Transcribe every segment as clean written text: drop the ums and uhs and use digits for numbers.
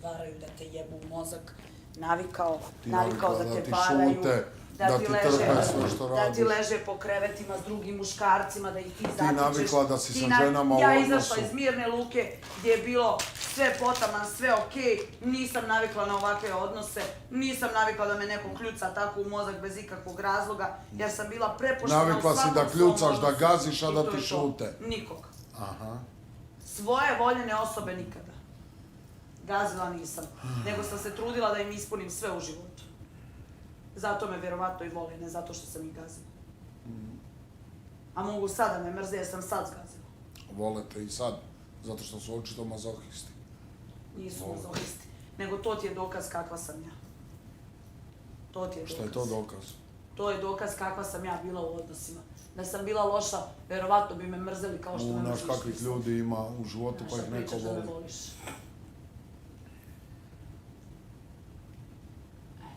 varaju, da te jebu u mozak, navikao da te varaju, šute, da ti trpe sve što radiš. Da ti leže po krevetima s drugim muškarcima, da ih ti zatičeš. Ti navikla da si sa ženama u odnosu. Ja izašla iz Mirne Luke gdje je bilo sve potaman, sve okej, nisam navikla na ovakve odnose, nisam navikla da me neko kljuca tako u mozak bez ikakvog razloga, jer sam bila prepuštena u svakom svom odnosu. Navikla si da kljucaš, da gaziš, a da ti šute. Nikog. Aha. Svoje voljene osobe nikada. Gazila nisam, nego sam se trudila da im ispunim sve u životu. Zato me vjerovatno i vole, ne zato što sam ih gazila. A mogu sad da me mrze jer sam sad zgazila. Vole te i sad, zato što su očito mazohisti. Nisu mazohisti, nego to ti je dokaz kakva sam ja. To ti je dokaz. Šta je to dokaz? To je dokaz kakva sam ja bila u odnosima. Da sam bila loša, vjerovatno bi me mrzeli kao što me mrziš. Znaš kakvih ljudi ima u životu pa ih neko voli.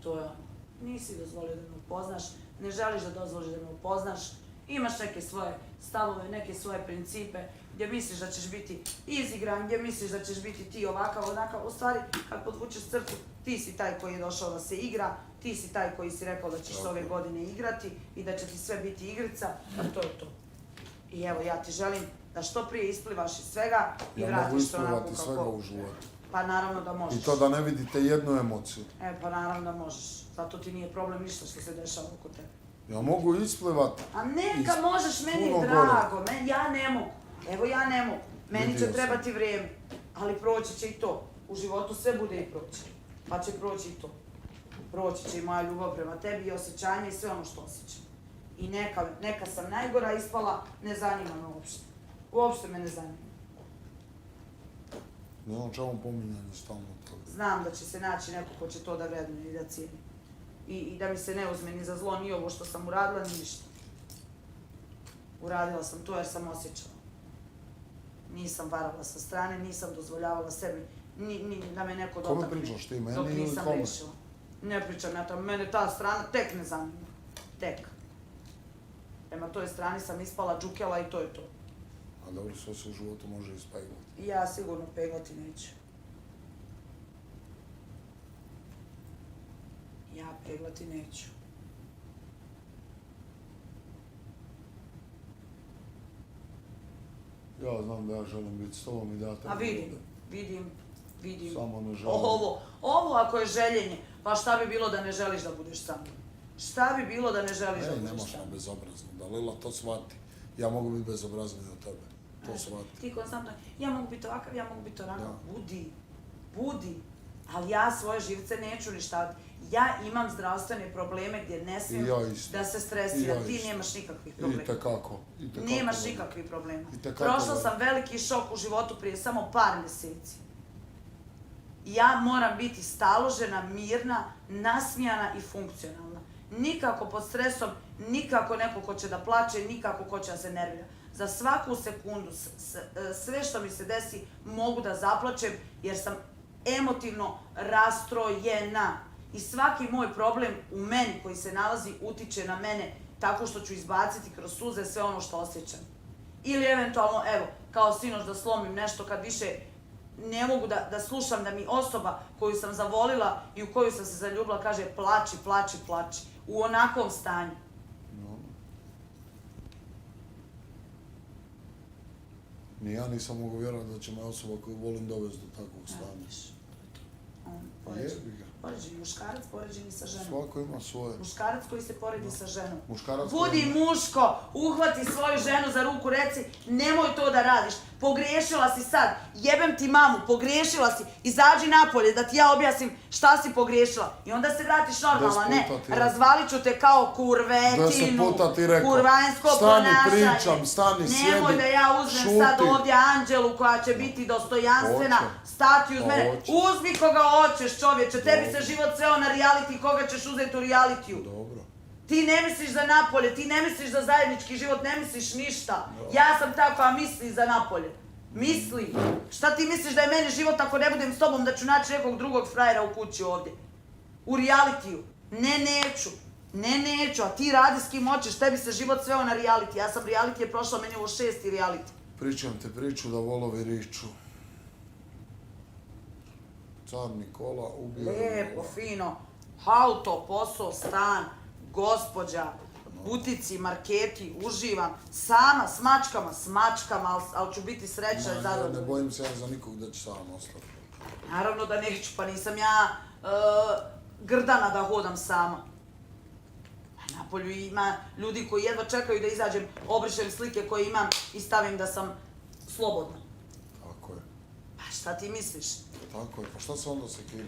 To je ono. Nisi dozvolio da me upoznaš, ne želiš da dozvoliš da me upoznaš, imaš neke svoje stavove, neke svoje principe, gdje misliš da ćeš biti izigran, gdje misliš da ćeš biti ti ovakav, onakav. U stvari, kad podvučeš crtu, ti si taj koji je došao da se igra, ti si taj koji si rekao da ćeš ove godine igrati i da će ti sve biti igrica, a to je to. I evo, ja ti želim da što prije isplivaš iz svega i vratiš to onako kako... Ja mogu isplivati svega u životu. Pa naravno da možeš. I to da ne vidite jednu emociju. Pa naravno da možeš. Zato ti nije problem ništa što se dešava oko tebe. Ja mogu isplivati. A neka možeš, meni je drago. Ja ne mogu. Evo ja ne mogu. Meni će trebati vrijeme. Ali proći će i to. U životu sve bude i proći. Pa će proći i to. Proći će i moja ljubav prema tebi i osjećanje i sve ono što osjećam. I neka sam najgora ispala, ne zanima me uopšte. Uopšte me ne zanima. Ne znam čemu pominjanje stalno toga. Znam da će se naći neko ko će to da vrednuje i da cijeni. I da mi se ne uzme ni za zlo, ni ovo što sam uradila, ni ništa. Uradila sam to jer sam osjećala. Nisam varala sa strane, nisam dozvoljavala sebi ni da me neko dotakne. Kome pričaš ti, meni dok ili nisam kome? rešila. Ne pričam ja tamo, mene ta strana tek ne zanima. Tek. Prema toj strani sam ispala džukela i to je to. A dobro, sve se u životu može ispeglati. Ja sigurno peglati neću. Ja peglati neću. Ja znam da ja želim biti s tobom i da ja tebe vidim. Samo ne želim. Ovo ako je željenje, pa šta bi bilo da ne želiš da budeš sa mnom? Šta bi bilo da ne želiš da budeš sa mnom? Nemaš me bezobrazno, Dalila, to shvati. Ja mogu biti bezobrazniji od tebe. To shvati. Ti konstantno, ja mogu biti ovakav, ja mogu biti onakav. Budi. Ali ja svoje živce neću ništavati. Ja imam zdravstvene probleme gdje ne smijem da se stresiram. Ti nemaš nikakvih problema. Itekako. Nemaš nikakvih problema. Prošla sam veliki šok u životu prije samo par mjeseci. Ja moram biti staložena, mirna, nasmijana i funkcionalna. Nikako pod stresom, nikako neko ko će da plače, nikako ko će da se nervira. Za svaku sekundu, sve što mi se desi, mogu da zaplačem jer sam emotivno rastrojena. I svaki moj problem u meni koji se nalazi utiče na mene tako što ću izbaciti kroz suze sve ono što osjećam. Ili eventualno, evo, kao sinoć da slomim nešto kad više ne mogu da slušam da mi osoba koju sam zavolila i u koju sam se zaljubila kaže plači. U onakvom stanju. Ni ja nisam mogu vjerovati da će me osoba koju volim dovesti do takvog stanja. Poređeni muškarac, poređeni sa ženom. Svako ima svoje. Muškarac koji se poredi sa ženom. Muškarac Budi muško, uhvati svoju ženu za ruku, reci nemoj to da radiš. Pogriješila si sad, jebem ti mamu, pogriješila si, izađi napolje da ti ja objasnim šta si pogriješila. I onda se vratiš normalno, ne, razvalit ću te kao kurvetinu, kurvanjsko ponašanje. Stani, sjedi, nemoj da ja uzmem sad ovdje Anđelu koja će biti dostojanstvena, stati uz mene. Uzmi koga hoćeš čovječe, tebi se život sveo na reality, koga ćeš uzeti u realitiju. Dobro. Ti ne misliš za napolje, ti ne misliš za zajednički život, ne misliš ništa. Ja sam ta koja misli za napolje. Misli. Šta ti misliš da je meni život ako ne budem s tobom, da ću naći nekog drugog frajera u kući ovdje? U realitiju. Ne, neću. A ti radi s kim hoćeš, tebi se život sveo na reality. Ja sam reality je prošla, meni je ovo 6. reality. Pričam te priču da volovi riču. car Nikola ubio... Lijepo, fino. Auto, posao, stan, gospođa, butici, marketi, uživam. Sama, s mačkama, ali ću biti srećna i zadovoljna. Ne bojim se ja za nikog da ću sam ostati. Naravno da neću, pa nisam ja grdana da hodam sama. Na polju ima ljudi koji jedva čekaju da izađem, obrišem slike koje imam i stavim da sam slobodna. Tako je. Pa šta ti misliš? Tako je, pa šta se onda sekira?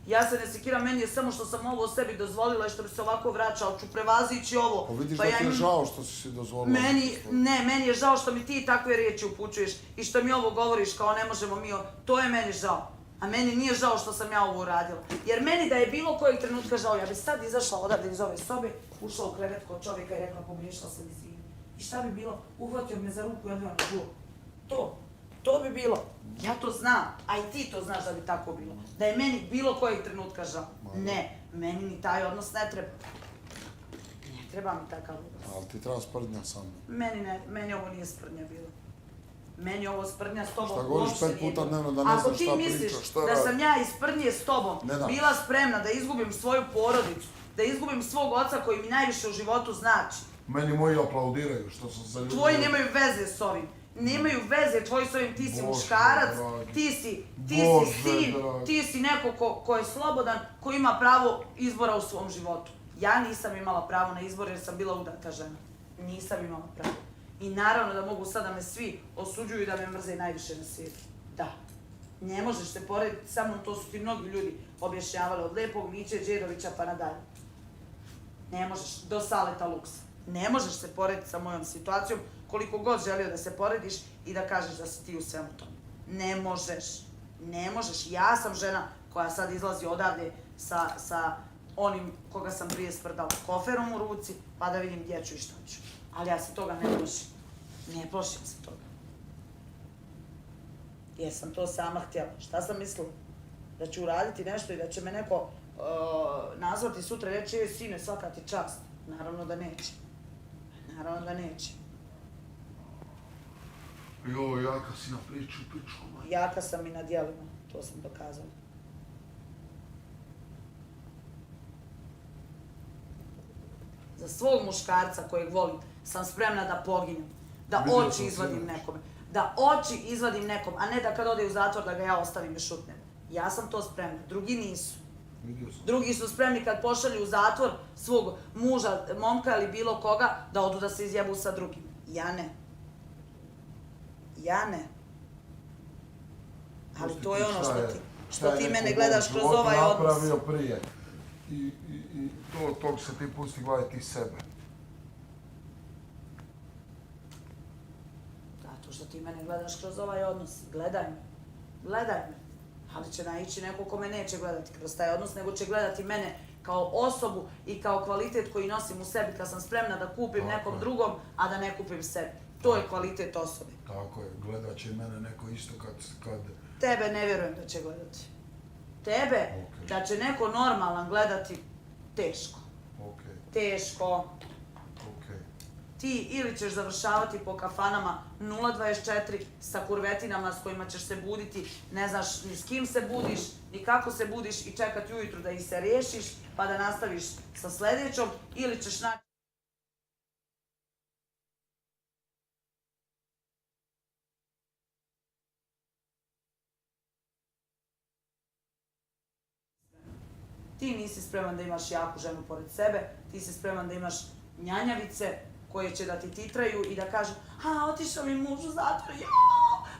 Ja se ne sekiram, meni je samo što sam ovo sebi dozvolila i što bi se ovako vraćao, ali ću prevazići ovo. Pa vidiš da ti je žao što si dozvolila. Meni je žao što mi ti takve riječi upućuješ i što mi ovo govoriš kao ne možemo mi, to je meni žao. A meni nije žao što sam ja ovo uradila. Jer meni da je bilo kojeg trenutka žao, ja bi sad izašla odavde iz ove sobe, ušla u krevet kod čovjeka i rekla pogriješila sam, izvini. I šta bi bilo? Uhvatio me za ruku i odveo na čuo. To bi bilo. Ja to znam, a i ti to znaš da bi tako bilo. Da je meni bilo kojeg trenutka žao. Ne, meni ni taj odnos ne treba. Ne treba mi takav odnos. Ali ti treba sprdnja sa mnom. Meni ovo nije sprdnja bilo. Meni ovo sprdnja s tobom. Šta govoriš 5 puta dnevno da ne znaš šta pričaš, šta radiš? Ako ti misliš da sam ja iz sprdnje s tobom bila spremna da izgubim svoju porodicu, da izgubim svog oca koji mi najviše u životu znači. Meni moji aplaudiraju što sam za ljudi... Tvoji nemaju veze s ovim. Nemaju veze tvoji s ovim, ti si muškarac, ti si sin, ti si neko ko je slobodan, ko ima pravo izbora u svom životu. Ja nisam imala pravo na izbor jer sam bila udata žena. Nisam imala pravo. I naravno da mogu sad da me svi osuđuju i da me mrze najviše na svijetu. Da. Ne možeš se porediti sa mnom, to su ti mnogi ljudi objašnjavali od Lepog Miće Đedovića pa nadalje. Ne možeš, do Saleta Luksa. Ne možeš se porediti sa mojom situacijom koliko god želio da se porediš i da kažeš da si ti u svemu tome. Ne možeš. Ne možeš. Ja sam žena koja sad izlazi odavde sa onim koga sam prije sprdala koferom u ruci, pa da vidim gdje ću i šta ću. Ali ja se toga ne plašim. Ne plašim se toga. Jer sam to sama htjela. Šta sam mislila? Da ću uraditi nešto i da će me neko nazvati sutra i reći, sine, svaka ti čast. Naravno da neće. Naravno da neće. Joj, jaka si na priču, pičku. Jaka sam i na djelima, to sam dokazala. Za svog muškarca kojeg volim sam spremna da poginem, da oči izvadim nekome. Da oči izvadim nekom, a ne da kad ode u zatvor da ga ja ostavim i šutnem. Ja sam to spremna, drugi nisu. Drugi su spremni kad pošalju u zatvor svog muža, momka ili bilo koga, da odu da se izjebu sa drugim. Ja ne. Ja ne. Ali to je ono što ti mene gledaš kroz ovaj odnos. Napravio prije. I tog se ti pusti gledati iz sebe. Zato što ti mene gledaš kroz ovaj odnos. Gledaj me. Gledaj me. Ali će naići neko ko me neće gledati kroz taj odnos, nego će gledati mene kao osobu i kao kvalitet koji nosim u sebi kad sam spremna da kupim nekom drugom, a da ne kupim sebi. To je kvalitet osobe. Tako je, gledat će mene neko isto kad... Tebe ne vjerujem da će gledati. Tebe, da će neko normalan gledati, teško. Teško. Ti ili ćeš završavati po kafanama 024 sa kurvetinama s kojima ćeš se buditi, ne znaš ni s kim se budiš, ni kako se budiš i čekati ujutru da ih se riješiš pa da nastaviš sa sljedećom, ili ćeš naći... Ti nisi spreman da imaš jaku ženu pored sebe, ti si spreman da imaš njanjavice koje će da ti titraju i da kažu otišao mi muž u zatvor,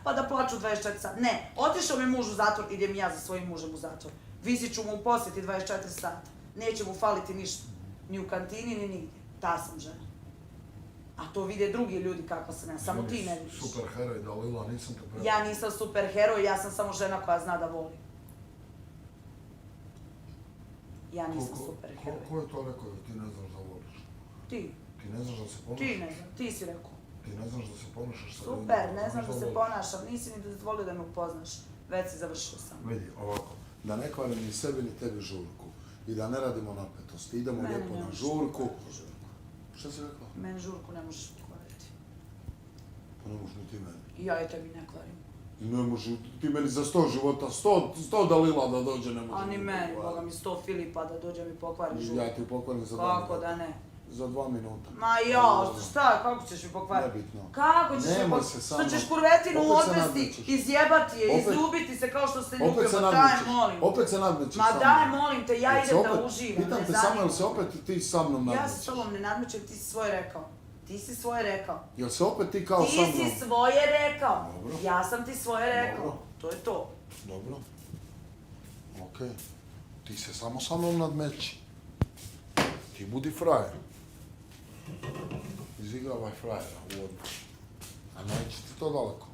pa da plaču 24 sata. Ne, otišao mi muž u zatvor, idem ja za svojim mužem u zatvor. Visit ću mu u posjeti 24 sata. Neće mu faliti ništa. Ni u kantini, ni nigdje. Ta sam žena. A to vide drugi ljudi kako sam ja, samo ti ne vidiš. Superheroj, Dalila, nisam te pravo. Ja nisam superheroj, ja sam samo žena koja zna da voli. Ja nisam superheroj. Ko je to rekao da ti ne znaš da voliš? Ti. Ti ne znaš da se ponašaš? Ti ne znam, ti si rekao. Ti ne znaš da se ponašaš sa ljudima? Super, ne znaš da se ponašam, nisi ni dozvolio da me upoznaš. Već si završio sam. Vidi, ovako, da ne kvarim ni sebi ni tebi žurku i da ne radimo napetosti, idemo lijepo na žurku. Šta si rekao? Meni žurku ne možeš kvariti. Pa ne možeš ni ti meni. I ja je tebi ne kvarim. I ne može, ti meni za 100 života, 100 Dalila da dođe ne može. A ni meni, Boga mi 100 Filipa da dođe mi pokvari žurku. Ja ti pokvarim za 2 minuta. Kako da ne? Za 2 minuta. Ma ja, šta, kako ćeš mi pokvariti? Nebitno. Kako ćeš mi Nemoj pokvariti? se samo- Što ćeš kurvetinu Opet se odvesti, nadmećeš. izjebati je, Opet- izljubiti se kao što se Opet ljubio, se ma daj nadmećeš. molim. Opet se nadmećeš Ma sa mnom. daj molim te, ja Jel se idem da opet- uživam, Pitam ne te samo, zanima. jel se opet ti sa mnom Ja nadmećeš? s tobom ne nadmećem, ti si svoje rekao. Ti si svoje rekao. Jel se opet ti kao sa mnom? Ti si svoje rekao. Dobro. Ja sam ti svoje rekao. Dobro. To je to. Dobro. Okej. Ti se samo sa mnom nadmeći. Ti budi frajer. Izigravaj frajera u odnosu. A neće ti to daleko.